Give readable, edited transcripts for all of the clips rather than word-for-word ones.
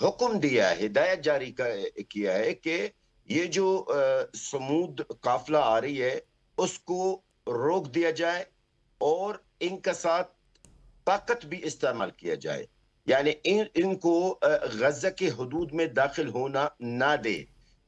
حکم دیا ہے, ہدایت جاری کیا ہے کہ یہ جو سمود قافلہ آ رہی ہے اس کو روک دیا جائے اور ان کا ساتھ طاقت بھی استعمال کیا جائے, یعنی ان کو غزہ کے حدود میں داخل ہونا نہ دے.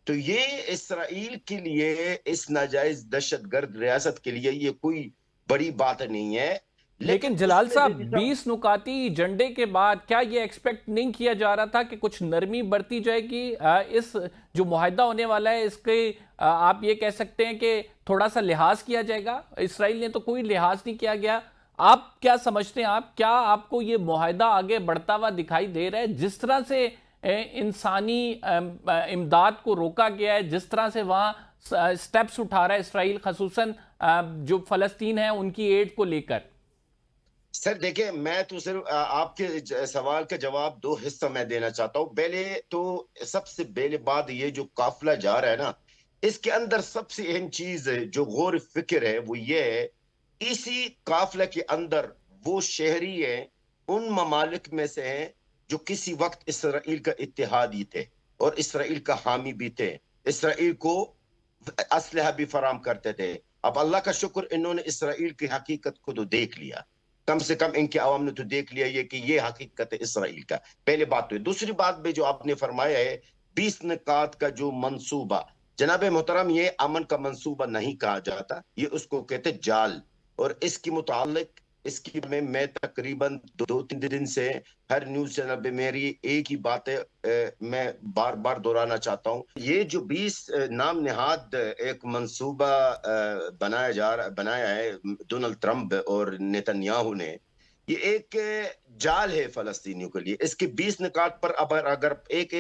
تو یہ اسرائیل کے لیے, اس ناجائز دہشت گرد ریاست کے لیے یہ کوئی بڑی بات نہیں ہے. لیکن جلال صاحب 20 نکاتی ایجنڈے کے بعد کیا یہ ایکسپیکٹ نہیں کیا جا رہا تھا کہ کچھ نرمی برتی جائے گی؟ اس جو معاہدہ ہونے والا ہے اس کے آپ یہ کہہ سکتے ہیں کہ تھوڑا سا لحاظ کیا جائے گا. اسرائیل نے تو کوئی لحاظ نہیں کیا گیا. آپ کیا سمجھتے ہیں, کیا آپ کو یہ معاہدہ آگے بڑھتا ہوا دکھائی دے رہا ہے؟ جس طرح سے انسانی امداد کو روکا گیا ہے, جس طرح سے وہاں سٹیپس اٹھا رہا ہے اسرائیل, خصوصاً جو فلسطین ہے ان کی ایڈ کو لے کر. سر دیکھیں, میں تو صرف آپ کے سوال کا جواب دو حصہ میں دینا چاہتا ہوں. پہلے تو سب سے پہلے بات, یہ جو قافلہ جا رہا ہے نا, اس کے اندر سب سے اہم چیز جو غور فکر ہے وہ یہ ہے, اسی قافلہ کے اندر وہ شہری ہیں ان ممالک میں سے ہیں جو کسی وقت اسرائیل کا اتحادی تھے اور اسرائیل کا حامی بھی تھے, اسرائیل کو اسلحہ بھی فراہم کرتے تھے. اب اللہ کا شکر انہوں نے اسرائیل کی حقیقت کو تو دیکھ لیا, کم سے کم ان کے عوام نے تو دیکھ لیا یہ کہ یہ حقیقت ہے اسرائیل کا. پہلے بات تو ہے. دوسری بات بھی جو آپ نے فرمایا ہے 20 نکات کا جو منصوبہ, جناب محترم یہ امن کا منصوبہ نہیں کہا جاتا, یہ اس کو کہتے جال. اور اس کی متعلق میں تقریباً 2-3 دن سے ہر نیوز چینل پہ میری ایک ہی بات ہے, میں بار بار دہرانا چاہتا ہوں. یہ جو 20 نام نہاد ایک منصوبہ بنایا ہے ڈونلڈ ٹرمپ اور نیتن یاہو نے, یہ ایک جال ہے فلسطینیوں کے لیے. اس کے 20 نکات پر اگر ایک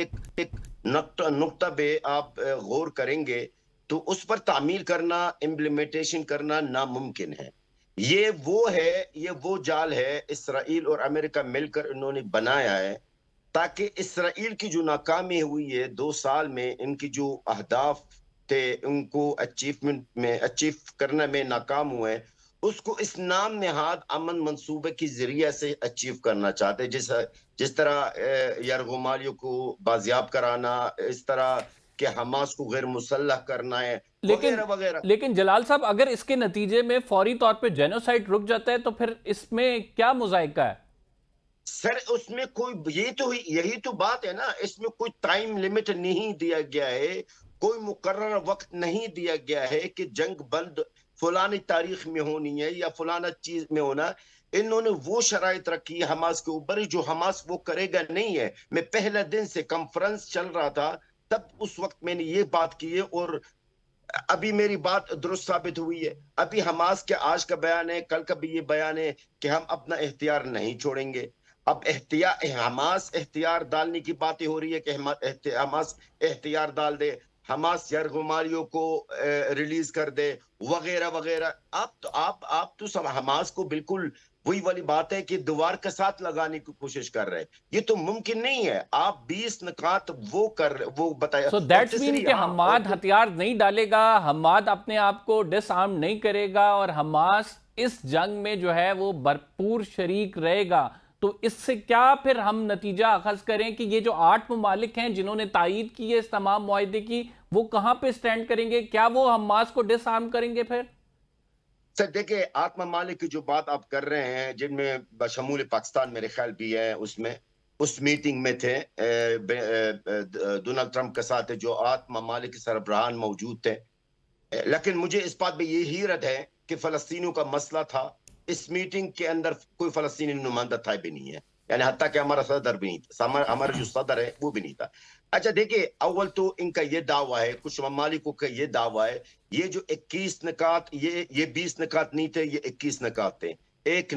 نقطہ پہ آپ غور کریں گے تو اس پر تعمیل کرنا, امپلیمنٹیشن کرنا ناممکن ہے. یہ وہ جال ہے اسرائیل اور امریکہ مل کر انہوں نے بنایا ہے تاکہ اسرائیل کی جو ناکامی ہوئی ہے 2 سال میں, ان کی جو اہداف تھے ان کو اچیو کرنے میں ناکام ہوئے, اس کو اس نام نہاد امن منصوبے کی ذریعے سے اچیو کرنا چاہتے, جس طرح یرغمالیوں کو بازیاب کرانا, اس طرح کہ حماس کو غیر مسلح کرنا ہے, وغیرہ وغیرہ. لیکن جلال صاحب اگر اس کے نتیجے میں فوری طور پہ جینوسائیڈ رک جاتا ہے تو پھر اس میں کیا مذائقہ ہے؟ سر اس میں یہی تو بات ہے نا, اس میں کوئی ٹائم لمٹ نہیں دیا گیا ہے, کوئی مقررہ وقت نہیں دیا گیا ہے کہ جنگ بند فلانی تاریخ میں ہونی ہے یا فلانا چیز میں ہونا. انہوں نے وہ شرائط رکھی حماس کے اوپر جو حماس وہ کرے گا نہیں ہے. میں پہلا دن سے کانفرنس چل رہا تھا تب اس وقت میں نے یہ بات کی ہے اور ابھی میری بات درست ثابت ہوئی ہے. ابھی حماس کے آج کا بیان ہے, کل کا بھی یہ بیان ہے کہ ہم اپنا اختیار نہیں چھوڑیں گے. اب حماس اختیار ڈالنے کی باتیں ہو رہی ہے کہ حماس اختیار ڈال دے, حماس یرغمالیوں کو ریلیز کر دے, وغیرہ وغیرہ. آپ تو سب حماس کو بالکل وہی والی بات ہے کہ دیوار کے ساتھ لگانے کی کوشش کر رہے. یہ تو ممکن نہیں ہے. آپ 20 نکات وہ بتایا. سو دیٹس مین کہ حماد ہتھیار نہیں ڈالے گا, حماد اپنے آپ کو ڈس آرم نہیں کرے گا اور حماس اس جنگ میں جو ہے وہ بھرپور شریک رہے گا. تو اس سے کیا پھر ہم نتیجہ اخذ کریں کہ یہ جو 8 ممالک ہیں جنہوں نے تائید کی ہے اس تمام معاہدے کی, وہ کہاں پہ سٹینڈ کریں گے؟ کیا وہ حماس کو ڈس آرم کریں گے پھر؟ سر دیکھیں, 8 ممالک کی جو بات آپ کر رہے ہیں جن میں بشمول پاکستان میرے خیال بھی ہے, اس میٹنگ میں تھے ڈونلڈ ٹرمپ کے ساتھ جو 8 ممالک کے سربراہان موجود تھے. لیکن مجھے اس بات پہ یہ حیرت ہے کہ فلسطینیوں کا مسئلہ تھا, اس میٹنگ کے اندر کوئی فلسطینی نمائندہ تھا بھی نہیں ہے, یعنی حتیٰ کہ ہمارا صدر بھی نہیں تھا, ہمارا جو صدر ہے وہ بھی نہیں تھا. اچھا دیکھیں, اول تو ان کا یہ دعویٰ ہے, کچھ ممالکوں کا یہ دعویٰ ہے, یہ جو 21 نکات, یہ 20 نکات نہیں تھے, یہ 21 نکات تھے. ایک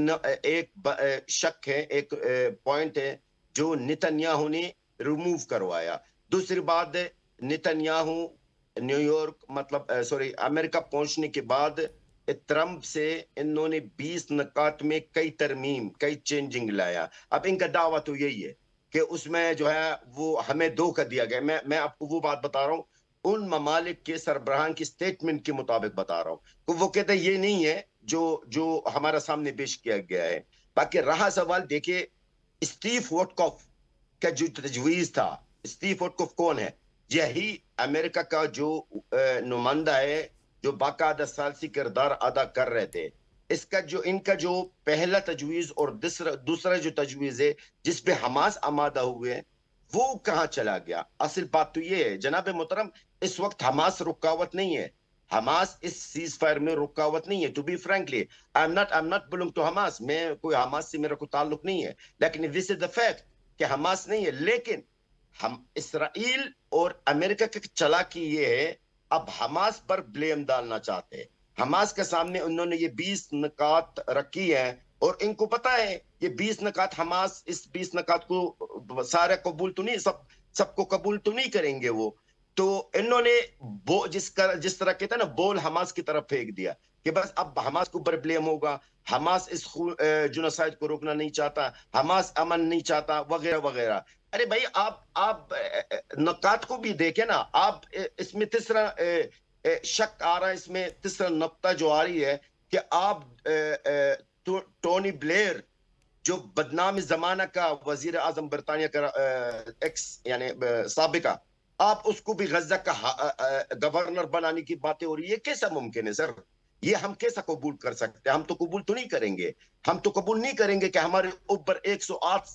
شک ہے, ایک پوائنٹ ہے جو نیتن یاہو نے ریموو کروایا. دوسری بات ہے, نیتن یاہو نیو یارک امریکہ پہنچنے کے بعد ٹرمپ سے انہوں نے 20 نکات میں کئی چینجنگ لایا. اب ان کا دعویٰ تو یہی ہے کہ اس میں جو ہے وہ ہمیں دھوکہ دیا گیا. میں آپ کو وہ بات بتا رہا ہوں, ان ممالک کے سربراہان کی سٹیٹمنٹ کے مطابق بتا رہا ہوں کہ وہ کہتے ہیں یہ نہیں ہے جو ہمارا سامنے پیش کیا گیا ہے. باقی رہا سوال, دیکھیں اسٹیو وٹکوف کا جو تجویز تھا، اسٹیو وٹکوف کون ہے؟ یہی امریکہ کا جو نمائندہ ہے جو باقاعدہ ثالثی کردار ادا کر رہے تھے. اس کا جو ان کا جو پہلا تجویز اور دوسرا جو تجویز ہے جس پہ حماس آمادہ ہوئے ہیں وہ کہاں چلا گیا؟ اصل بات تو یہ ہے جناب محترم، اس وقت حماس رکاوٹ نہیں ہے. حماس اس سیز فائر میں رکاوٹ نہیں ہے. To be frankly I'm not belong to Hamas. میں کوئی حماس سے میرا کوئی تعلق نہیں ہے، لیکن this is the fact کہ حماس نہیں ہے. لیکن ہم اسرائیل اور امریکہ کی چالاکی یہ ہے، اب حماس پر بلیم ڈالنا چاہتے ہیں. حماس کے سامنے انہوں نے یہ 20 نکات رکھی ہیں اور ان کو پتا ہے یہ 20 نکات حماس اس 20 نکات کو سارے قبول تو نہیں، سب کو قبول تو نہیں کریں گے وہ. تو انہوں نے جس طرح کہتا ہے نا بول حماس کی طرف پھینک دیا کہ بس اب حماس کو اوپر بلیم ہوگا، حماس اس جنوسائیڈ کو روکنا نہیں چاہتا، حماس امن نہیں چاہتا وغیرہ وغیرہ. ارے بھائی آپ نکات کو بھی دیکھیں نا. آپ اس میں تیسرا شک آ رہا ہے، اس میں تیسرا نقطہ جو آ رہی ہے کہ آپ ٹونی بلیئر جو بدنام زمانہ کا وزیر اعظم برطانیہ کا ایکس یعنی سابقہ، آپ اس کو بھی غزہ کا گورنر بنانے کی باتیں ہو رہی ہے. یہ کیسا ممکن ہے سر؟ یہ ہم کیسا قبول کر سکتے ہیں؟ ہم تو قبول تو نہیں کریں گے. ہم تو قبول نہیں کریں گے کہ ہمارے اوپر 108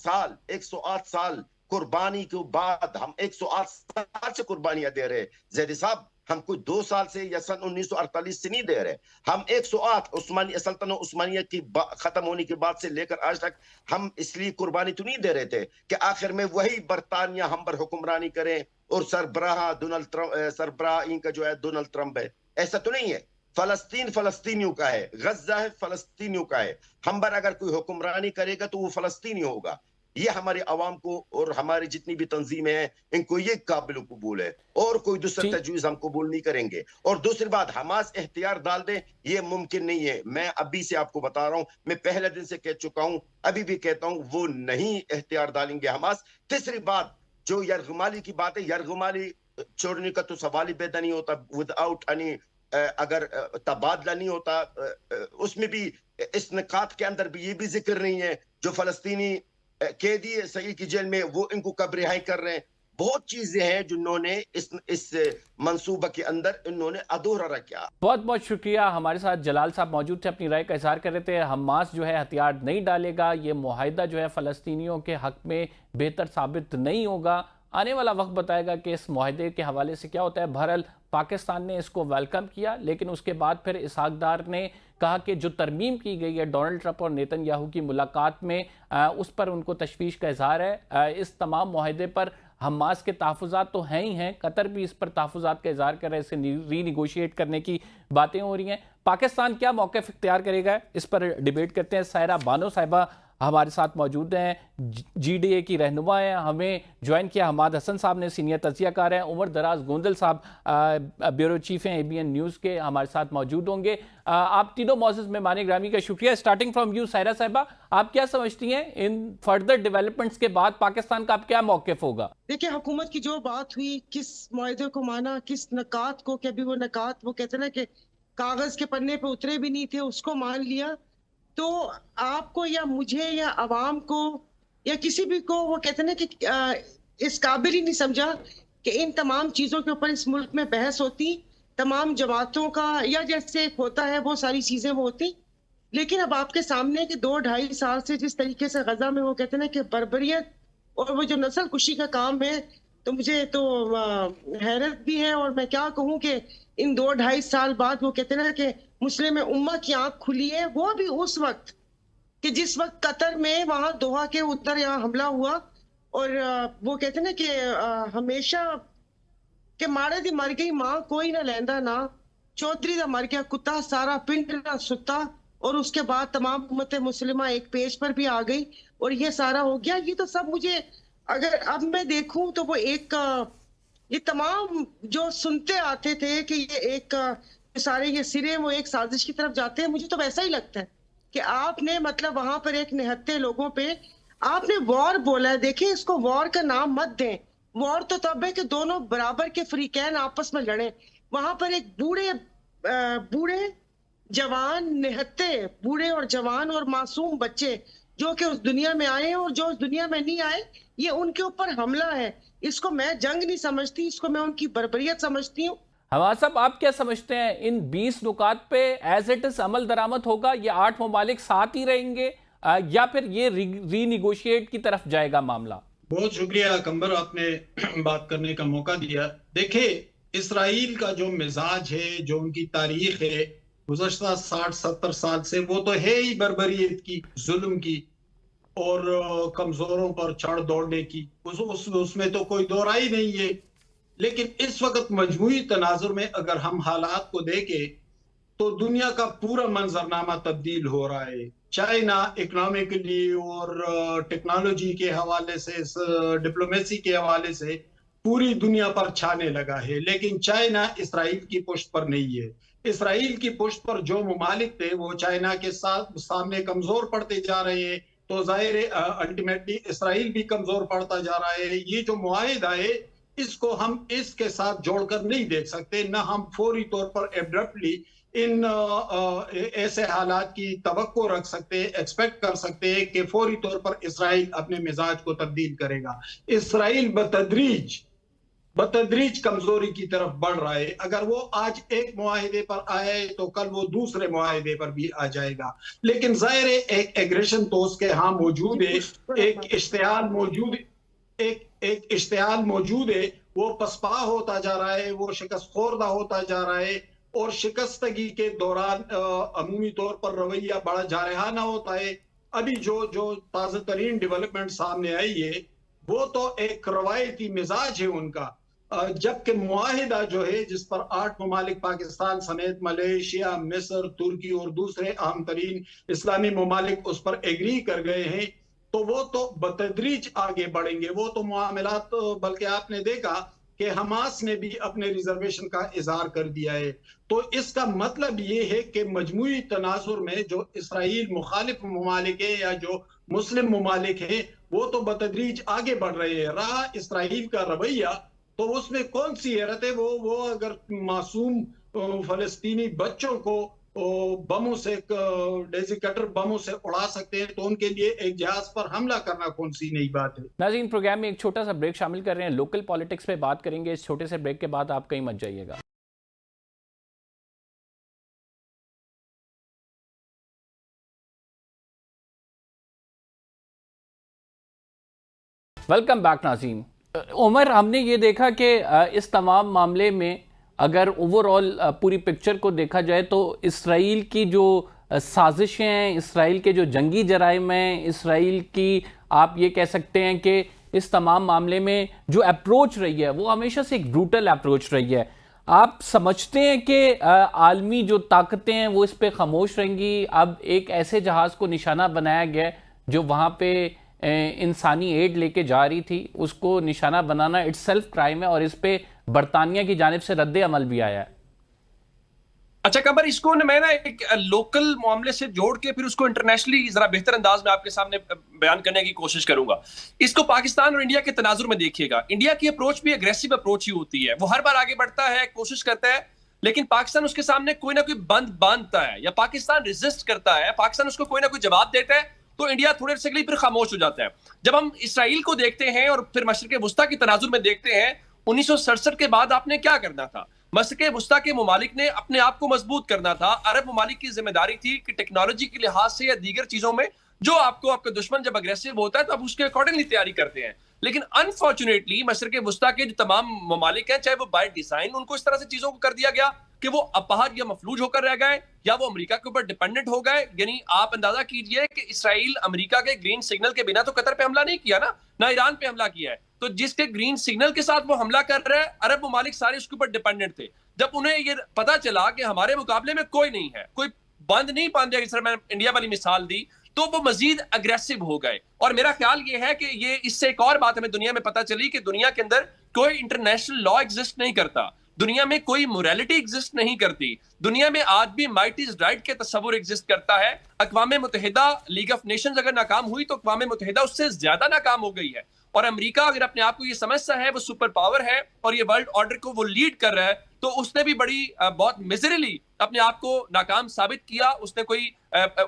سال قربانی کے بعد ہم 108 سال سے قربانیاں دے رہے. زیدی صاحب ہم کوئی 2 سال سے یا سن 1948 سے نہیں دے رہے. ہم 108 عثمانی سلطنت عثمانیہ کی ختم ہونے کے بعد سے لے کر آج تک ہم اس لیے قربانی تو نہیں دے رہے تھے کہ آخر میں وہی برطانیہ ہم پر حکمرانی کریں اور سربراہ ان کا جو ہے ڈونلڈ ٹرمپ ہے. ایسا تو نہیں ہے. فلسطین فلسطینیوں کا ہے، غزہ ہے فلسطینیوں کا ہے. ہم پر اگر کوئی حکمرانی کرے گا تو وہ فلسطینی ہوگا. یہ ہمارے عوام کو اور ہماری جتنی بھی تنظیمیں ہیں ان کو یہ قابل قبول ہے، اور کوئی دوسرا تجویز ہم قبول نہیں کریں گے. اور دوسری بات، حماس اختیار ڈال دے یہ ممکن نہیں ہے. میں ابھی سے آپ کو بتا رہا ہوں، میں پہلے دن سے کہہ چکا ہوں، ابھی بھی کہتا ہوں، وہ نہیں اختیار ڈالیں گے حماس. تیسری بات جو یرغمالی کی بات ہے، یرغمالی چھوڑنے کا تو سوال ہی پیدا نہیں ہوتا وداؤٹ اگر تبادلہ نہیں ہوتا. اس میں بھی اس نکات کے اندر بھی یہ بھی ذکر نہیں ہے جو فلسطینی قیدی اسرائیل کی جیل میں وہ ان کو کب رہائی کر رہے ہیں. بہت چیزیں ہیں جنہوں نے اس منصوبہ کے اندر انہوں نے ادھورا رکھا. بہت بہت شکریہ. ہمارے ساتھ جلال صاحب موجود تھے، اپنی رائے کا اظہار کر رہے تھے. حماس جو ہے ہتھیار نہیں ڈالے گا، یہ معاہدہ جو ہے فلسطینیوں کے حق میں بہتر ثابت نہیں ہوگا. آنے والا وقت بتائے گا کہ اس معاہدے کے حوالے سے کیا ہوتا ہے. بہرحال پاکستان نے اس کو ویلکم کیا، لیکن اس کے بعد پھر اسحاق ڈار نے کہا کہ جو ترمیم کی گئی ہے ڈونلڈ ٹرمپ اور نیتن یاہو کی ملاقات میں، اس پر ان کو تشویش کا اظہار ہے. اس تمام معاہدے پر حماس کے تحفظات تو ہیں ہی ہیں، قطر بھی اس پر تحفظات کا اظہار کر رہے ہیں، اسے ری نیگوشیٹ کرنے کی باتیں ہو رہی ہیں. پاکستان کیا موقف اختیار کرے گا، اس پر ڈیبیٹ کرتے ہیں. سائرہ بانو صاحبہ ہمارے ساتھ موجود ہیں، جی ڈی اے کی رہنما ہیں. ہمیں جوائن کیا حماد حسن صاحب نے، سینئر تجزیہ کار ہیں. عمر دراز گوندل صاحب بیورو چیف ہیں ABN نیوز کے، ہمارے ساتھ موجود ہوں گے. آپ تینوں معزز مہمان گرامی کا شکریہ. اسٹارٹنگ فرام یو سائرہ صاحبہ، آپ کیا سمجھتی ہیں ان فردر ڈیولپمنٹس کے بعد پاکستان کا اب کیا موقف ہوگا؟ دیکھیں، حکومت کی جو بات ہوئی، کس معاہدے کو مانا، کس نکات کو، کہ ابھی وہ نکات وہ کہتے ہیں نا کہ کاغذ کے پنے پہ اترے بھی نہیں تھے، اس کو مان لیا. تو آپ کو یا مجھے یا عوام کو یا کسی بھی کو وہ کہتے ہیں نا کہ اس قابل ہی نہیں سمجھا کہ ان تمام چیزوں کے اوپر اس ملک میں بحث ہوتی، تمام جماعتوں کا یا جیسے ایک ہوتا ہے وہ ساری چیزیں وہ ہوتی. لیکن اب آپ کے سامنے کہ 2-2.5 سال سے جس طریقے سے غزہ میں وہ کہتے ہیں نا کہ بربریت اور وہ جو نسل کشی کا کام ہے، تو مجھے تو حیرت بھی ہے. اور میں کیا کہوں کہ ان 2-2.5 سال بعد وہ کہتے ہیں نا کہ مسلم امہ کی آنکھ کھلی ہے، وہ بھی اس وقت کہ جس وقت قطر میں وہاں دوحہ کے اتر یہاں حملہ ہوا. اور وہ کہتے ہیں نا کہ ہمیشہ کہ مارے دی مر گئی ماں کوئی نہ لیندا نا، چودھری دا مر گیا کتا سارا پنڈ نہ ستا. اور اس کے بعد تمام امت مسلمہ ایک پیج پر بھی آ گئی اور یہ سارا ہو گیا. یہ تو سب مجھے اگر اب میں دیکھوں تو وہ ایک یہ تمام جو سنتے آتے تھے کہ یہ ایک سارے یہ سرے وہ ایک سازش کی طرف جاتے ہیں، مجھے تو ویسا ہی لگتا ہے کہ آپ نے مطلب وہاں پر ایک نہتے لوگوں پہ آپ نے وار بولا ہے. دیکھیں، اس کو وار کا نام مت دیں. وار تو تب ہے کہ دونوں برابر کے فریقین آپس میں لڑیں. وہاں پر ایک بوڑھے جوان نہتے، بوڑھے اور جوان اور معصوم بچے جو کہ اس دنیا میں آئے ہیں اور جو اس دنیا میں نہیں آئے، یہ ان کے اوپر حملہ ہے. اس کو میں جنگ نہیں سمجھتی، اس کو میں ان کی بربریت سمجھتی ہوں. حماد صاحب، آپ کیا سمجھتے ہیں ان 20 نکات پہ ایز اٹ از عمل درآمد ہوگا؟ یہ 8 ممالک ساتھ ہی رہیں گے یا پھر یہ ری نیگوشیٹ کی طرف جائے گا معاملہ؟ بہت شکریہ کمبر، آپ نے بات کرنے کا موقع دیا. دیکھیں، اسرائیل کا جو مزاج ہے، جو ان کی تاریخ ہے گزشتہ 60-70 سال سے، وہ تو ہے ہی بربریت کی، ظلم کی اور کمزوروں پر چڑھ دوڑنے کی. اس میں تو کوئی دو رائے نہیں ہے. لیکن اس وقت مجموعی تناظر میں اگر ہم حالات کو دیکھیں تو دنیا کا پورا منظرنامہ تبدیل ہو رہا ہے. چائنا اکنامکلی اور ٹیکنالوجی کے حوالے سے، ڈپلومیسی کے حوالے سے پوری دنیا پر چھانے لگا ہے، لیکن چائنا اسرائیل کی پشت پر نہیں ہے. اسرائیل کی پشت پر جو ممالک تھے وہ چائنا کے ساتھ سامنے کمزور پڑتے جا رہے ہیں، تو ظاہر ہے الٹیمیٹلی اسرائیل بھی کمزور پڑتا جا رہا ہے. یہ جو معاہدہ ہے اس کو ہم اس کے ساتھ جوڑ کر نہیں دیکھ سکتے، نہ ہم فوری طور پر ایبرپٹلی ان ایسے حالات کی توقع رکھ سکتے، ایکسپیکٹ کر سکتے ہیں کہ فوری طور پر اسرائیل اپنے مزاج کو تبدیل کرے گا. اسرائیل بتدریج کمزوری کی طرف بڑھ رہا ہے. اگر وہ آج ایک معاہدے پر آئے تو کل وہ دوسرے معاہدے پر بھی آ جائے گا. لیکن ظاہر ہے ایک ایگریشن تو اس کے ہاں موجود ہے، ایک اشتعال موجود ہے. وہ پسپا ہوتا جا رہا ہے، وہ شکست خوردہ ہوتا جا رہا ہے، اور شکستگی کے دوران عمومی طور پر رویہ بڑا جارحانہ ہوتا ہے. ابھی جو تازہ ترین ڈیولپمنٹ سامنے آئی ہے وہ تو ایک روایتی مزاج ہے ان کا، جبکہ معاہدہ جو ہے جس پر 8 ممالک پاکستان سمیت ملیشیا، مصر، ترکی اور دوسرے اہم ترین اسلامی ممالک اس پر ایگری کر گئے ہیں، تو وہ تو بتدریج آگے بڑھیں گے. وہ تو معاملات، بلکہ آپ نے دیکھا کہ حماس نے بھی اپنے ریزرویشن کا اظہار کر دیا ہے. تو اس کا مطلب یہ ہے کہ مجموعی تناظر میں جو اسرائیل مخالف ممالک ہیں یا جو مسلم ممالک ہیں وہ تو بتدریج آگے بڑھ رہے ہیں. رہا اسرائیل کا رویہ تو اس میں کون سی حیرت ہے؟ وہ اگر معصوم فلسطینی بچوں کو بموں سے، ڈیزی کٹر بموں سے اڑا سکتے ہیں تو ان کے لیے ایک جہاز پر حملہ کرنا کون سی نئی بات ہے. ناظرین، پروگرام میں ایک چھوٹا سا بریک شامل کر رہے ہیں، لوکل پالیٹکس پہ بات کریں گے. اس چھوٹے سے بریک کے بعد آپ کہیں مت جائیے گا. ویلکم بیک ناظرین. عمر، ہم نے یہ دیکھا کہ اس تمام معاملے میں اگر اوور آل پوری پکچر کو دیکھا جائے تو اسرائیل کی جو سازشیں ہیں، اسرائیل کے جو جنگی جرائم ہیں، اسرائیل کی آپ یہ کہہ سکتے ہیں کہ اس تمام معاملے میں جو اپروچ رہی ہے وہ ہمیشہ سے ایک بروٹل اپروچ رہی ہے. آپ سمجھتے ہیں کہ عالمی جو طاقتیں ہیں وہ اس پہ خاموش رہیں گی؟ اب ایک ایسے جہاز کو نشانہ بنایا گیا جو وہاں پہ انسانی ایڈ لے کے جا رہی تھی، اس کو نشانہ بنانا اٹ سیلف کرائم ہے، اور اس پہ برطانیہ کی جانب سے رد عمل بھی آیا ہے. اچھا قمر، اس کو میں ایک لوکل معاملے سے جوڑ کے پھر اس کو انٹرنیشنلی ذرا بہتر انداز میں آپ کے سامنے بیان کرنے کی کوشش کروں گا. اس کو پاکستان اور انڈیا کے تناظر میں دیکھیے گا. انڈیا کی اپروچ بھی اگریسو اپروچ ہی ہوتی ہے، وہ ہر بار آگے بڑھتا ہے، کوشش کرتا ہے، لیکن پاکستان اس کے سامنے کوئی نہ کوئی بند باندھتا ہے یا پاکستان ریزسٹ کرتا ہے، پاکستان اس کو کوئی نہ کوئی جواب دیتا ہے تو انڈیا تھوڑے سے پھر خاموش ہو جاتا ہے. جب ہم اسرائیل کو دیکھتے ہیں اور پھر مشرق وسطیٰ کی تناظر میں دیکھتے ہیں، 1967 کے بعد آپ نے کیا کرنا تھا؟ مشرق وسطیٰ کے ممالک نے اپنے آپ کو مضبوط کرنا تھا. عرب ممالک کی ذمہ داری تھی کہ ٹیکنالوجی کے لحاظ سے یا دیگر چیزوں میں جو آپ کا دشمن جب اگریسو ہوتا ہے تو آپ اس کے اکارڈنگلی تیاری کرتے ہیں. لیکن انفارچونیٹلی مشرق وسطیٰ کے جو تمام ممالک ہیں، چاہے وہ بائی ڈیزائن ان کو اس طرح سے چیزوں کو کر دیا گیا کہ وہ اپاہج یا مفلوج ہو کر رہ گئے یا وہ امریکہ کے اوپر ڈیپینڈنٹ ہو گئے. یعنی آپ اندازہ کیجئے کہ اسرائیل امریکہ کے گرین سگنل کے بنا تو قطر پہ حملہ نہیں کیا نا، نہ ایران پہ حملہ کیا ہے. تو جس کے گرین سگنل کے ساتھ وہ حملہ کر رہے ہیں، عرب ممالک سارے اس کے اوپر ڈیپینڈنٹ تھے. جب انہیں یہ پتا چلا کہ ہمارے مقابلے میں کوئی نہیں ہے، کوئی بند نہیں باندھا، جس طرح میں انڈیا والی مثال دی، تو وہ مزید اگریسو ہو گئے. اور میرا خیال یہ ہے کہ یہ اس سے ایک اور بات ہمیں دنیا میں پتا چلی کہ دنیا کے اندر کوئی انٹرنیشنل لا ایگزسٹ نہیں کرتا، دنیا میں کوئی موریلٹی ایگزسٹ نہیں کرتی. دنیا میں آج بھی مائٹ از رائٹ کے تصور ایگزسٹ کرتا ہے. اقوام متحدہ، لیگ آف نیشنز اگر ناکام ہوئی تو اقوام متحدہ اس سے زیادہ ناکام ہو گئی ہے. اور امریکہ اگر اپنے آپ کو یہ سمجھتا ہے وہ سپر پاور ہے اور یہ ورلڈ آرڈر کو وہ لیڈ کر رہا ہے، تو اس نے بھی بڑی بہت میزرلی اپنے آپ کو ناکام ثابت کیا. اس نے کوئی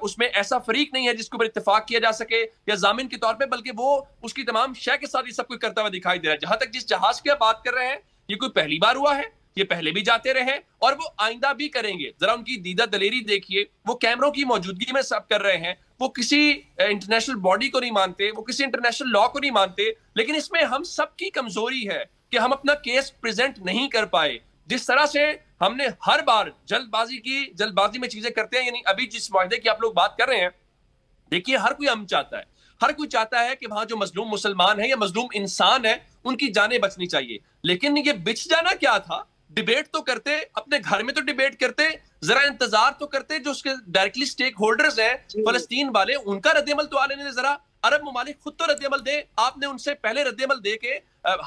اس میں ایسا فریق نہیں ہے جس کے اوپر اتفاق کیا جا سکے یا ضامن کے طور پہ, بلکہ وہ اس کی تمام شے کے ساتھ یہ سب کچھ کرتا ہوا دکھائی دے رہا ہے. جہاں تک جس جہاز کی آپ بات کر رہے ہیں, یہ کوئی پہلی بار ہوا ہے, یہ پہلے بھی جاتے رہے اور وہ آئندہ بھی کریں گے. ذرا ان کی دیدہ دلیری دیکھیے, وہ کیمروں کی موجودگی میں سب کر رہے ہیں, وہ کسی انٹرنیشنل باڈی کو نہیں مانتے, وہ کسی انٹرنیشنل لا کو نہیں مانتے. لیکن اس میں ہم سب کی کمزوری ہے کہ ہم اپنا کیس پریزنٹ نہیں کر پائے. جس طرح سے ہم نے ہر بار جلد بازی میں چیزیں کرتے ہیں, یعنی ابھی جس معاہدے کی آپ لوگ بات کر رہے ہیں, دیکھیے ہر کوئی امن چاہتا ہے, ہر کوئی چاہتا ہے کہ وہاں جو مظلوم مسلمان ہیں یا مظلوم انسان ہیں ان کی جانیں بچنی چاہیے. لیکن یہ بچ جانا کیا تھا؟ ڈیبیٹ تو کرتے, اپنے گھر میں تو ڈیبیٹ کرتے, ذرا انتظار تو کرتے. جو اس کے ڈائریکٹلی سٹیک ہولڈرز ہیں فلسطین والے, ان کا رد عمل تو آنے دیں. ذرا عرب ممالک خود تو رد عمل دیں. آپ نے ان سے پہلے رد عمل دے کے,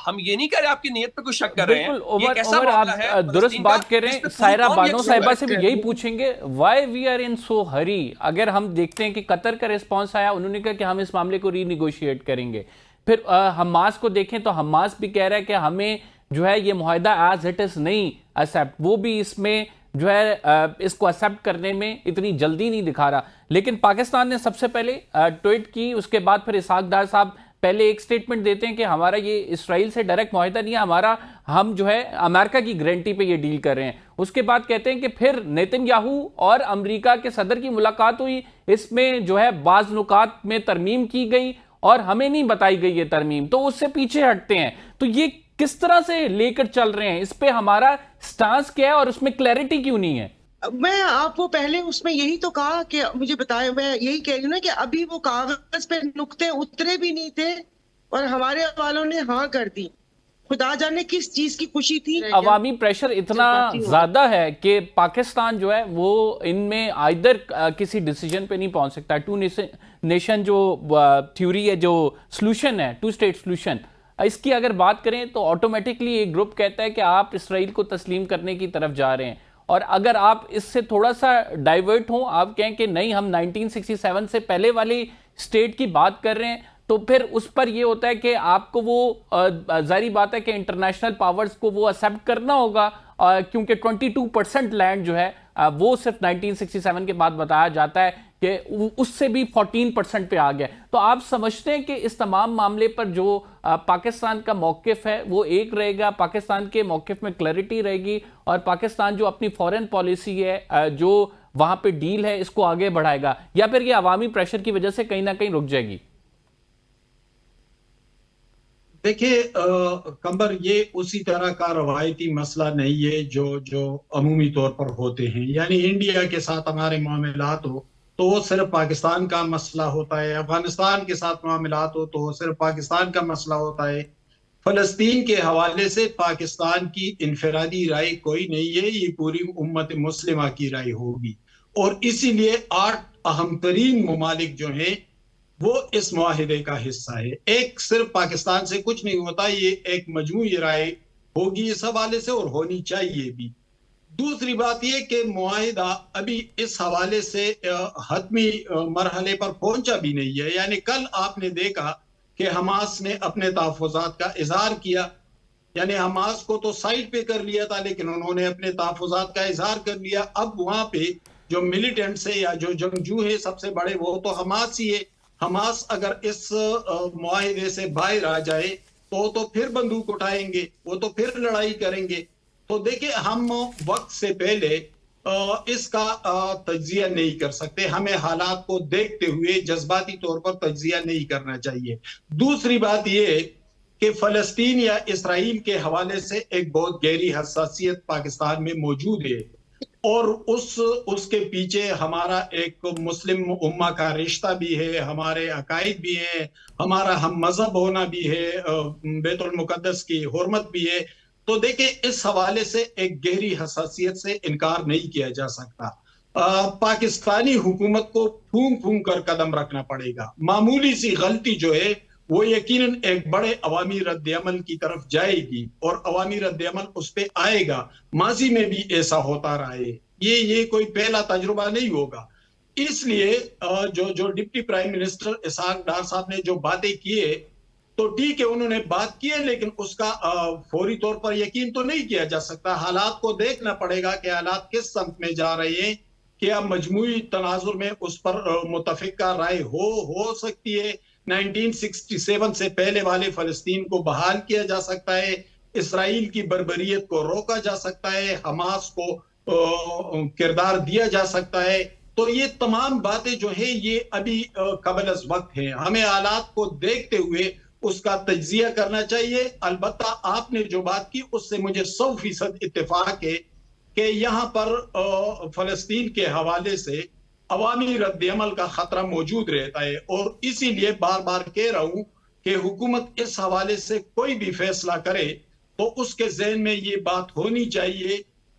ہم یہ نہیں کہہ رہے آپ کی نیت پہ کوئی شک کر رہے ہیں. عمر آپ درست بات کر رہے ہیں. سائرہ بانو صاحبہ سے بھی یہی پوچھیں گے, وائی وی آر ان سو ہری. اگر ہم دیکھتے ہیں کہ قطر کا ریسپانس آیا, انہوں نے کہا کہ ہم اس معاملے کو ری نیگوشیٹ کریں گے. پھر حماس کو دیکھیں تو حماس بھی کہہ رہا ہے کہ ہمیں جو ہے یہ معاہدہ ایز اٹ از نہیں ایکسیپٹ, وہ بھی اس میں جو ہے اس کو ایکسیپٹ کرنے میں اتنی جلدی نہیں دکھا رہا. لیکن پاکستان نے سب سے پہلے ٹویٹ کی, اس کے بعد پھر اسحاق ڈار صاحب پہلے ایک سٹیٹمنٹ دیتے ہیں کہ ہمارا یہ اسرائیل سے ڈائریکٹ معاہدہ نہیں ہے, ہم جو ہے امریکہ کی گارنٹی پہ یہ ڈیل کر رہے ہیں. اس کے بعد کہتے ہیں کہ پھر نیتن یاہو اور امریکہ کے صدر کی ملاقات ہوئی, اس میں جو ہے بعض نکات میں ترمیم کی گئی اور ہمیں نہیں بتائی گئی یہ ترمیم, تو اس سے پیچھے ہٹتے ہیں. تو یہ کس طرح سے لے کر چل رہے ہیں, اس پہ ہمارا سٹانس کیا ہے اور اس میں کلیئرٹی کیوں نہیں ہے؟ میں آپ کو پہلے اس میں یہی تو کہا کہ مجھے بتائیں, میں یہی کہہ رہی ہوں نا کہ ابھی وہ کاغذ پہ نقطے اترے بھی نہیں تھے اور ہمارے والوں نے ہاں کر دی. خدا جانے کس چیز کی خوشی تھی. عوامی پریشر اتنا زیادہ ہے کہ پاکستان جو ہے وہ ان میں آئیدر کسی ڈیسیجن پہ نہیں پہنچ سکتا. ٹو نیشن جو تھیوری ہے, جو سلوشن ہے, ٹو اسٹیٹ سلوشن, اس کی اگر بات کریں تو آٹومیٹکلی ایک گروپ کہتا ہے کہ آپ اسرائیل کو تسلیم کرنے کی طرف جا رہے ہیں, اور اگر آپ اس سے تھوڑا سا ڈائیورٹ ہوں, آپ کہیں کہ نہیں ہم 1967 سے پہلے والی اسٹیٹ کی بات کر رہے ہیں, تو پھر اس پر یہ ہوتا ہے کہ آپ کو وہ ظاہری بات ہے کہ انٹرنیشنل پاورز کو وہ ایکسیپٹ کرنا ہوگا, کیونکہ 22% لینڈ جو ہے وہ صرف 1967 کے بعد بتایا جاتا ہے کہ اس سے بھی 14% پہ آ گیا. تو آپ سمجھتے ہیں کہ اس تمام معاملے پر جو پاکستان کا موقف ہے وہ ایک رہے گا, پاکستان کے موقف میں کلیئرٹی رہے گی, اور پاکستان جو اپنی فورن پالیسی ہے, جو وہاں پہ ڈیل ہے, اس کو آگے بڑھائے گا, یا پھر یہ عوامی پریشر کی وجہ سے کہیں نہ کہیں رک جائے گی؟ دیکھیے کمبر, یہ اسی طرح کا روایتی مسئلہ نہیں ہے جو عمومی طور پر ہوتے ہیں. یعنی انڈیا کے ساتھ ہمارے معاملات ہو تو وہ صرف پاکستان کا مسئلہ ہوتا ہے, افغانستان کے ساتھ معاملات ہو تو وہ صرف پاکستان کا مسئلہ ہوتا ہے. فلسطین کے حوالے سے پاکستان کی انفرادی رائے کوئی نہیں ہے, یہ پوری امت مسلمہ کی رائے ہوگی. اور اسی لیے 8 اہم ترین ممالک جو ہیں وہ اس معاہدے کا حصہ ہے. ایک صرف پاکستان سے کچھ نہیں ہوتا, یہ ایک مجموعی رائے ہوگی اس حوالے سے, اور ہونی چاہیے بھی. دوسری بات یہ کہ معاہدہ ابھی اس حوالے سے حتمی مرحلے پر پہنچا بھی نہیں ہے. یعنی کل آپ نے دیکھا کہ حماس نے اپنے تحفظات کا اظہار کیا, یعنی حماس کو تو سائٹ پہ کر لیا تھا لیکن انہوں نے اپنے تحفظات کا اظہار کر لیا. اب وہاں پہ جو ملیٹنٹس ہے یا جو جنگجو ہے سب سے بڑے, وہ تو حماس ہی ہے. حماس اگر اس معاہدے سے باہر آ جائے تو پھر بندوق اٹھائیں گے, وہ تو پھر لڑائی کریں گے. تو دیکھیں ہم وقت سے پہلے اس کا تجزیہ نہیں کر سکتے, ہمیں حالات کو دیکھتے ہوئے جذباتی طور پر تجزیہ نہیں کرنا چاہیے. دوسری بات یہ کہ فلسطین یا اسرائیل کے حوالے سے ایک بہت گہری حساسیت پاکستان میں موجود ہے, اور اس کے پیچھے ہمارا ایک مسلم امہ کا رشتہ بھی ہے, ہمارے عقائد بھی ہیں, ہمارا ہم مذہب ہونا بھی ہے, بیت المقدس کی حرمت بھی ہے. تو دیکھیں اس حوالے سے ایک گہری حساسیت سے انکار نہیں کیا جا سکتا. پاکستانی حکومت کو پھونک پھونک کر قدم رکھنا پڑے گا. معمولی سی غلطی جو ہے وہ یقیناً ایک بڑے عوامی رد عمل کی طرف جائے گی, اور عوامی رد عمل اس پہ آئے گا. ماضی میں بھی ایسا ہوتا رہا ہے, یہ کوئی پہلا تجربہ نہیں ہوگا. اس لیے جو deputy prime minister Ishaq Dar صاحب نے جو باتیں کیے, تو ٹھیک ہے انہوں نے بات کی ہے، لیکن اس کا فوری طور پر یقین تو نہیں کیا جا سکتا. حالات کو دیکھنا پڑے گا کہ حالات کس سمت میں جا رہے ہیں. کیا مجموعی تناظر میں اس پر متفقہ رائے ہو سکتی ہے؟ 1967 سے پہلے والے فلسطین کو بحال کیا جا سکتا ہے، اسرائیل کی بربریت کو روکا جا سکتا ہے، حماس کو کردار دیا جا سکتا ہے. تو یہ تمام باتیں جو ہیں یہ ابھی قبل از وقت ہیں. ہمیں حالات کو دیکھتے ہوئے اس کا تجزیہ کرنا چاہیے. البتہ آپ نے جو بات کی اس سے مجھے 100% اتفاق ہے کہ یہاں پر فلسطین کے حوالے سے عوامی رد عمل کا خطرہ موجود رہتا ہے، اور اسی لیے بار بار کہہ رہا ہوں کہ حکومت اس حوالے سے کوئی بھی فیصلہ کرے تو اس کے ذہن میں یہ بات ہونی چاہیے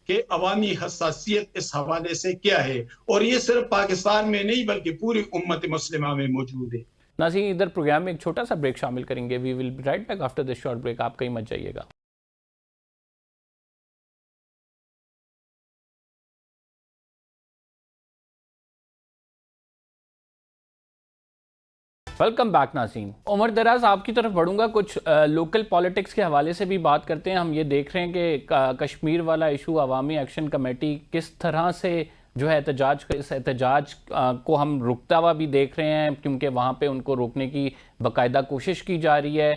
کہ عوامی حساسیت اس حوالے سے کیا ہے، اور یہ صرف پاکستان میں نہیں بلکہ پوری امت مسلمہ میں موجود ہے. ناظرین ادھر پروگرام میں ایک چھوٹا سا بریک شامل کریں گے. We will be right back after this short break. آپ کہیں مت جائیے گا. ویلکم بیک ناظرین. عمر دراز آپ کی طرف بڑھوں گا. کچھ لوکل پالیٹکس کے حوالے سے بھی بات کرتے ہیں. ہم یہ دیکھ رہے ہیں کہ کشمیر والا ایشو عوامی ایکشن کمیٹی کس طرح سے جو ہے اس احتجاج کو ہم رکتا ہوا بھی دیکھ رہے ہیں، کیونکہ وہاں پہ ان کو روکنے کی باقاعدہ کوشش کی جا رہی ہے.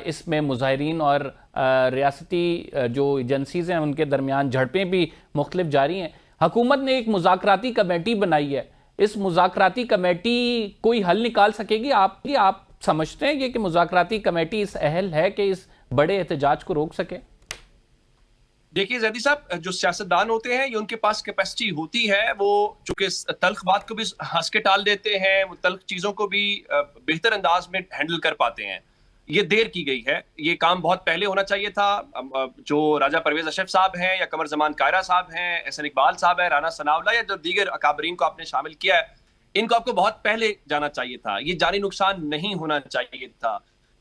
اس میں مظاہرین اور ریاستی جو ایجنسیز ہیں ان کے درمیان جھڑپیں بھی مختلف جاری ہیں. حکومت نے ایک مذاکراتی کمیٹی بنائی ہے. اس مذاکراتی کمیٹی کوئی حل نکال سکے گی؟ آپ سمجھتے ہیں یہ کہ مذاکراتی کمیٹی اس اہل ہے کہ اس بڑے احتجاج کو روک سکے؟ دیکھیے زیدی صاحب، جو سیاستدان ہوتے ہیں یہ ان کے پاس کیپیسٹی ہوتی ہے، وہ چونکہ تلخ بات کو بھی ہنس کے ٹال دیتے ہیں، وہ تلخ چیزوں کو بھی بہتر انداز میں ہینڈل کر پاتے ہیں. یہ دیر کی گئی ہے، یہ کام بہت پہلے ہونا چاہیے تھا. جو راجہ پرویز اشرف صاحب ہیں یا قمر زمان کائرہ صاحب ہیں، احسن اقبال صاحب ہیں، رانا ثناءاللہ یا جو دیگر اکابرین کو آپ نے شامل کیا ہے، ان کو آپ کو بہت پہلے جانا چاہیے تھا. یہ جانی نقصان نہیں ہونا چاہیے تھا.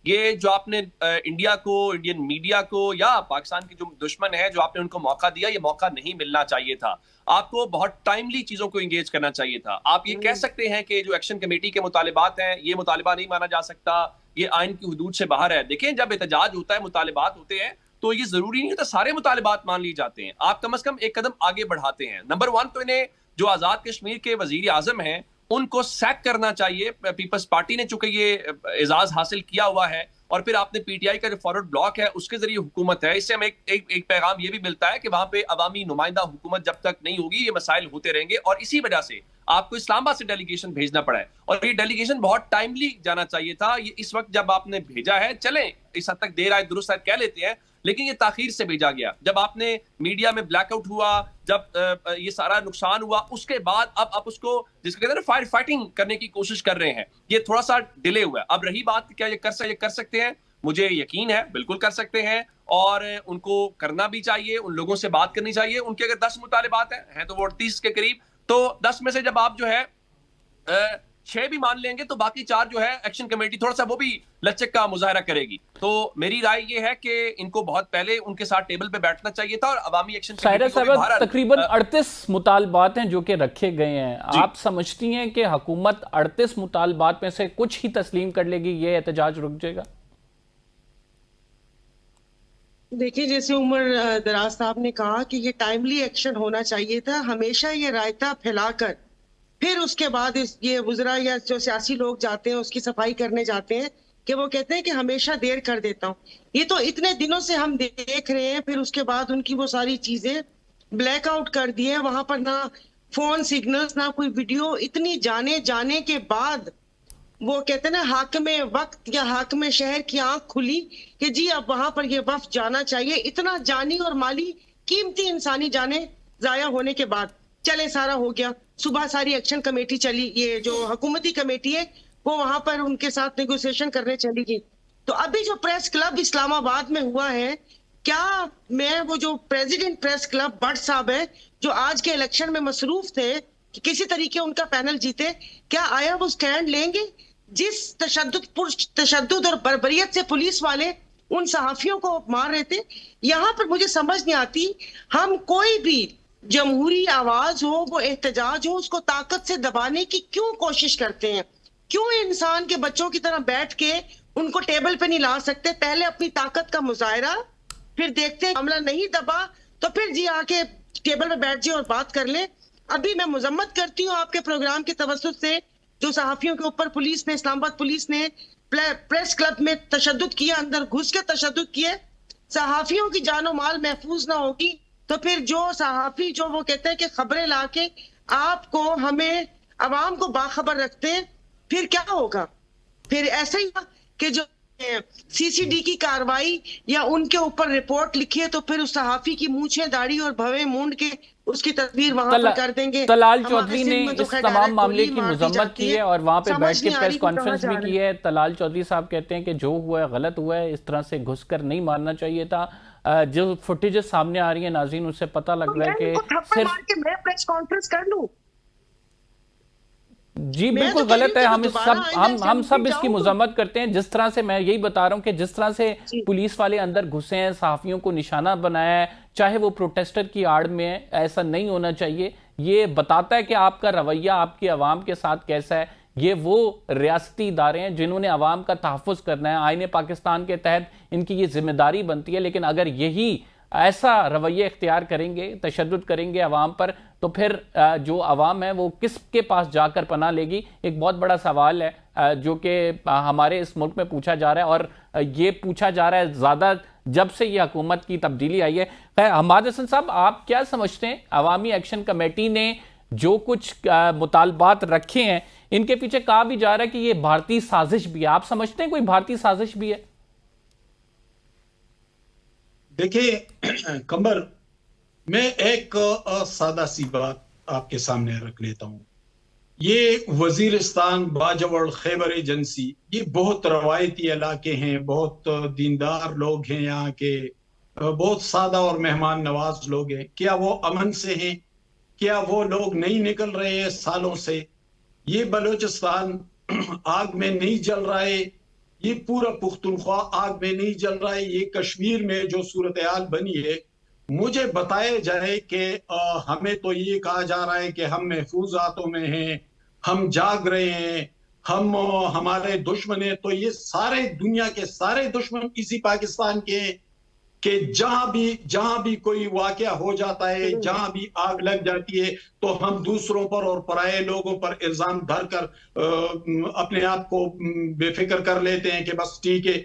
یہ جو آپ نے انڈیا کو، انڈین میڈیا کو یا پاکستان کے جو دشمن ہیں جو آپ نے ان کو موقع دیا، یہ موقع نہیں ملنا چاہیے تھا. آپ کو بہت ٹائملی چیزوں کو انگیج کرنا چاہیے تھا. آپ یہ کہہ سکتے ہیں کہ جو ایکشن کمیٹی کے مطالبات ہیں یہ مطالبہ نہیں مانا جا سکتا، یہ آئین کی حدود سے باہر ہے. دیکھیں جب احتجاج ہوتا ہے، مطالبات ہوتے ہیں، تو یہ ضروری نہیں ہوتا سارے مطالبات مان لی جاتے ہیں. آپ کم از کم ایک قدم آگے بڑھاتے ہیں. نمبر 1 تو انہیں جو آزاد کشمیر کے وزیر اعظم ہیں ان کو سیک کرنا چاہیے. پیپلز پارٹی نے چونکہ یہ اعزاز حاصل کیا ہوا ہے، اور پھر آپ نے پی ٹی آئی کا جو فارورڈ بلاک ہے اس کے ذریعے حکومت ہے. اس سے ہمیں ایک پیغام یہ بھی ملتا ہے کہ وہاں پہ عوامی نمائندہ حکومت جب تک نہیں ہوگی یہ مسائل ہوتے رہیں گے. اور اسی وجہ سے آپ کو اسلام آباد سے ڈیلیگیشن بھیجنا پڑا ہے، اور یہ ڈیلیگیشن بہت ٹائملی جانا چاہیے تھا. یہ اس وقت جب آپ نے بھیجا ہے، چلیں اس حد تک دیر آئے درست آئے کہہ لیتے ہیں، لیکن یہ تاخیر سے بھیجا گیا. جب آپ نے میڈیا میں بلیک آؤٹ ہوا، جب یہ سارا نقصان ہوا، اس کے بعد اب آپ اس کو جس کو کہتے ہیں نا فائر فائٹنگ کرنے کی کوشش کر رہے ہیں. یہ تھوڑا سا ڈیلے ہوا ہے. اب رہی بات کیا یہ کر سکتے ہیں، مجھے یقین ہے بالکل کر سکتے ہیں، اور ان کو کرنا بھی چاہیے. ان لوگوں سے بات کرنی چاہیے. ان کے اگر 10 مطالبات ہیں تو وہ 38 کے قریب، تو 10 میں سے جب آپ جو ہے 6 بھی مان لیں گے تو باقی 4 جو ہے ایکشن کمیٹی تھوڑا سا وہ بھی لچک کا مظاہرہ کرے گی. تو میری رائے یہ ہے کہ ان کو بہت پہلے ان کے ساتھ ٹیبل پہ بیٹھنا چاہیے تھا، اور عوامی ایکشن سائرہ صاحب تقریباً 38 مطالبات ہیں جو کہ رکھے گئے ہیں. آپ سمجھتی ہیں کہ حکومت 38 مطالبات میں سے کچھ ہی تسلیم کر لے گی، یہ احتجاج رک جائے گا؟ دیکھیں جیسے عمر دراز صاحب نے کہا کہ یہ ٹائملی ایکشن ہونا چاہیے تھا. ہمیشہ یہ رائتا پھیلا کر پھر اس کے بعد یہ وزراء یا جو سیاسی لوگ جاتے ہیں اس کی صفائی کرنے جاتے ہیں کہ وہ کہتے ہیں کہ ہمیشہ دیر کر دیتا ہوں. یہ تو اتنے دنوں سے ہم دیکھ رہے ہیں. پھر اس کے بعد ان کی وہ ساری چیزیں بلیک آؤٹ کر دیے. وہاں پر نہ فون سگنلز نہ کوئی ویڈیو. اتنی جانے کے بعد وہ کہتے ہیں نا حاکم وقت یا حاکم شہر کی آنکھ کھلی کہ جی اب وہاں پر یہ وفد جانا چاہیے. اتنا جانی اور مالی قیمتی انسانی جانیں ضائع ہونے کے بعد چلے سارا ہو گیا. صبح ساری ایکشن کمیٹی چلی، یہ جو حکومتی کمیٹی ہے وہ وہاں پر ان کے ساتھ نیگوسیشن کرنے چلی گئی. تو ابھی جو پریس کلب اسلام آباد میں ہوا ہے، کیا میں وہ جو پریزیڈنٹ پریس کلب بٹ صاحب ہے جو آج کے الیکشن میں مصروف تھے کہ کسی طریقے ان کا پینل جیتے، کیا آیا وہ سٹینڈ لیں گے؟ جس تشدد اور بربریت سے پولیس والے ان صحافیوں کو مار رہے تھے. یہاں پر مجھے سمجھ نہیں آتی، ہم کوئی بھی جمہوری آواز ہو، وہ احتجاج ہو، اس کو طاقت سے دبانے کی کیوں کوشش کرتے ہیں؟ کیوں انسان کے بچوں کی طرح بیٹھ کے ان کو ٹیبل پہ نہیں لا سکتے. پہلے اپنی طاقت کا مظاہرہ, پھر دیکھتے ہیں معاملہ نہیں دبا تو پھر جی آ کے ٹیبل پہ بیٹھ جائیں اور بات کر لیں. ابھی میں مذمت کرتی ہوں آپ کے پروگرام کے توسط سے جو صحافیوں کے اوپر پولیس نے, اسلام آباد پولیس نے پریس کلب میں تشدد کیا, اندر گھس کے تشدد کیے. صحافیوں کی جان و مال محفوظ نہ ہوگی تو پھر جو صحافی جو وہ کہتے ہیں کہ خبریں لا کے آپ کو, ہمیں عوام کو باخبر رکھتے ہیں, پھر کیا ہوگا؟ پھر ایسا ہی کہ جو سی سی ڈی کی کاروائی یا ان کے اوپر رپورٹ لکھی ہے تو پھر اس صحافی کی مونچھیں داڑھی اور بھویں مونڈ کے اس کی تصویر وہاں پر کر دیں گے. طلال چودھری نے اس تمام معاملے کی مذمت کی ہے اور وہاں پہ بیٹھ کے پریس کانفرنس بھی کی ہے. طلال چودھری صاحب کہتے ہیں کہ جو ہوا ہے غلط ہوا ہے, اس طرح سے گھس کر نہیں مارنا چاہیے تھا. جو فوٹیجز سامنے آ رہی ہیں ناظرین, اس سے پتہ لگ رہا ہے کہ صرف میں پریس کانفرنس کر لوں. جی بالکل غلط ہے. ہم سب اس کی مذمت کرتے ہیں. جس طرح سے میں یہی بتا رہا ہوں کہ جس طرح سے پولیس والے اندر گھسے ہیں, صحافیوں کو نشانہ بنایا ہے, چاہے وہ پروٹیسٹر کی آڑ میں ہے, ایسا نہیں ہونا چاہیے. یہ بتاتا ہے کہ آپ کا رویہ آپ کی عوام کے ساتھ کیسا ہے. یہ وہ ریاستی ادارے ہیں جنہوں نے عوام کا تحفظ کرنا ہے. آئین پاکستان کے تحت ان کی یہ ذمہ داری بنتی ہے. لیکن اگر یہی ایسا رویہ اختیار کریں گے, تشدد کریں گے عوام پر, تو پھر جو عوام ہے وہ کس کے پاس جا کر پناہ لے گی؟ ایک بہت بڑا سوال ہے جو کہ ہمارے اس ملک میں پوچھا جا رہا ہے, اور یہ پوچھا جا رہا ہے زیادہ جب سے یہ حکومت کی تبدیلی آئی ہے. خیر حماد حسن صاحب, آپ کیا سمجھتے ہیں عوامی ایکشن کمیٹی نے جو کچھ مطالبات رکھے ہیں, ان کے پیچھے کہا بھی جا رہا ہے کہ یہ بھارتی سازش بھی ہے. آپ سمجھتے ہیں کوئی بھارتی سازش بھی ہے؟ دیکھیں قمر, میں ایک سادہ سی بات آپ کے سامنے رکھ لیتا ہوں. یہ وزیرستان, باجوڑ, خیبر ایجنسی, یہ بہت روایتی علاقے ہیں, بہت دیندار لوگ ہیں یہاں کے, بہت سادہ اور مہمان نواز لوگ ہیں. کیا وہ امن سے ہیں؟ کیا وہ لوگ نہیں نکل رہے ہیں سالوں سے؟ یہ بلوچستان آگ میں نہیں جل رہا ہے, یہ پورا پختونخوا آگ میں نہیں جل رہا ہے. یہ کشمیر میں جو صورتحال بنی ہے, مجھے بتایا جائے کہ ہمیں تو یہ کہا جا رہا ہے کہ ہم محفوظاتوں میں ہیں, ہم جاگ رہے ہیں, ہم ہمارے دشمن ہیں. تو یہ سارے دنیا کے سارے دشمن اسی پاکستان کے ہیں کہ جہاں بھی کوئی واقعہ ہو جاتا ہے, جہاں بھی آگ لگ جاتی ہے, تو ہم دوسروں پر اور پرائے لوگوں پر الزام دھر کر اپنے آپ کو بے فکر کر لیتے ہیں کہ بس ٹھیک ہے,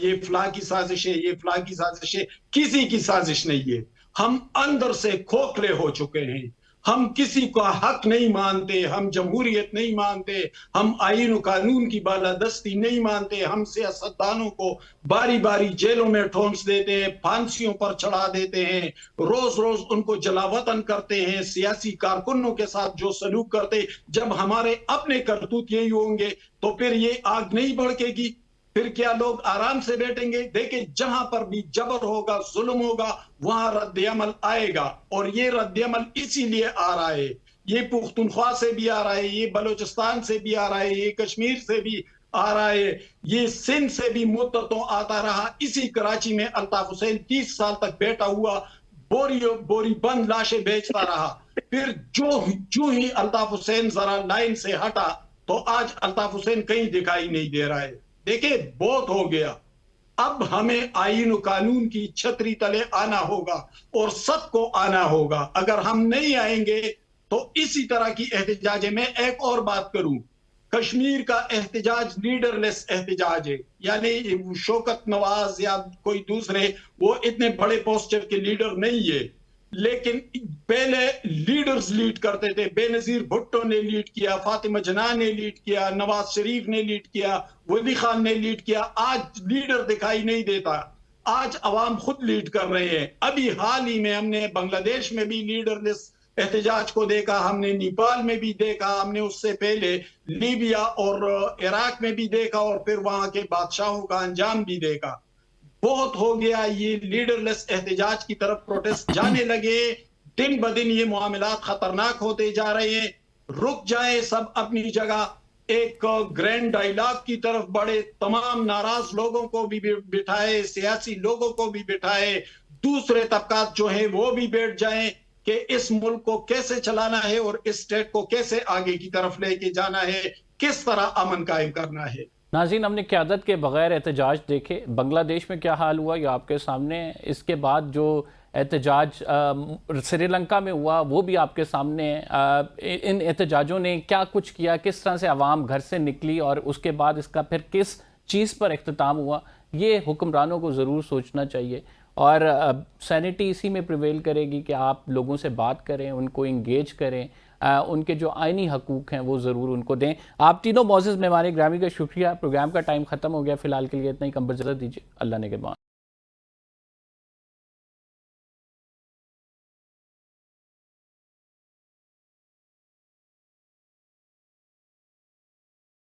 یہ فلاں کی سازش ہے, یہ فلاں کی سازش ہے. کسی کی سازش نہیں ہے. ہم اندر سے کھوکھلے ہو چکے ہیں. ہم کسی کا حق نہیں مانتے, ہم جمہوریت نہیں مانتے, ہم آئین و قانون کی بالادستی نہیں مانتے. ہم سیاستدانوں کو باری باری جیلوں میں ٹھونس دیتے ہیں, پھانسیوں پر چڑھا دیتے ہیں, روز روز ان کو جلاوطن کرتے ہیں. سیاسی کارکنوں کے ساتھ جو سلوک کرتے, جب ہمارے اپنے کرتوت یہی ہوں گے تو پھر یہ آگ نہیں بھڑکے گی. پھر کیا لوگ آرام سے بیٹھیں گے؟ دیکھیں جہاں پر بھی جبر ہوگا, ظلم ہوگا, وہاں رد عمل آئے گا. اور یہ رد عمل اسی لیے آ رہا ہے. یہ پختونخوا سے بھی آ رہا ہے, یہ بلوچستان سے بھی آ رہا ہے, یہ کشمیر سے بھی آ رہا ہے, یہ سندھ سے بھی مدتوں آتا رہا. اسی کراچی میں الطاف حسین 30 سال تک بیٹھا ہوا بوری بند لاشیں بیچتا رہا. پھر جو ہی الطاف حسین ذرا لائن سے ہٹا تو آج الطاف حسین کہیں دکھائی نہیں دے رہا ہے. دیکھیں بہت ہو گیا. اب ہمیں آئین و قانون کی چھتری تلے آنا ہوگا اور سب کو آنا ہوگا. اگر ہم نہیں آئیں گے تو اسی طرح کی احتجاج ہے. میں ایک اور بات کروں, کشمیر کا احتجاج لیڈر لیس احتجاج ہے. یعنی شوکت نواز یا کوئی دوسرے وہ اتنے بڑے پوسٹر کے لیڈر نہیں ہے, لیکن پہلے لیڈرز لیڈ کرتے تھے. بے نظیر بھٹو نے لیڈ کیا, فاطمہ جناح نے لیڈ کیا, نواز شریف نے لیڈ کیا, ولی خان نے لیڈ کیا. آج لیڈر دکھائی نہیں دیتا, آج عوام خود لیڈ کر رہے ہیں. ابھی حال ہی میں ہم نے بنگلہ دیش میں بھی لیڈر لیس احتجاج کو دیکھا, ہم نے نیپال میں بھی دیکھا, ہم نے اس سے پہلے لیبیا اور عراق میں بھی دیکھا, اور پھر وہاں کے بادشاہوں کا انجام بھی دیکھا. بہت ہو گیا. یہ لیڈر لیس احتجاج کی طرف پروٹیسٹ جانے لگے. دن بدن یہ معاملات خطرناک ہوتے جا رہے ہیں. رک جائیں سب اپنی جگہ, ایک گرینڈ ڈائیلاگ کی طرف بڑھے, تمام ناراض لوگوں کو بھی بٹھائے, سیاسی لوگوں کو بھی بٹھائے, دوسرے طبقات جو ہیں وہ بھی بیٹھ جائیں کہ اس ملک کو کیسے چلانا ہے اور اس اسٹیٹ کو کیسے آگے کی طرف لے کے جانا ہے, کس طرح امن قائم کرنا ہے. ناظرین، ہم نے قیادت کے بغیر احتجاج دیکھے، بنگلہ دیش میں کیا حال ہوا یہ آپ کے سامنے ہے، اس کے بعد جو احتجاج سری لنکا میں ہوا وہ بھی آپ کے سامنے ہے۔ ان احتجاجوں نے کیا کچھ کیا، کس طرح سے عوام گھر سے نکلی اور اس کے بعد اس کا پھر کس چیز پر اختتام ہوا، یہ حکمرانوں کو ضرور سوچنا چاہیے، اور سینٹی اسی میں پریویل کرے گی کہ آپ لوگوں سے بات کریں، ان کو انگیج کریں، ان کے جو آئینی حقوق ہیں وہ ضرور ان کو دیں۔ آپ تینوں معزز مہمان گرامی کا شکریہ۔ پروگرام کا ٹائم ختم ہو گیا، فی الحال کے لیے اتنا ہی، کمبر اجازت دیجیے، اللہ نگہبان۔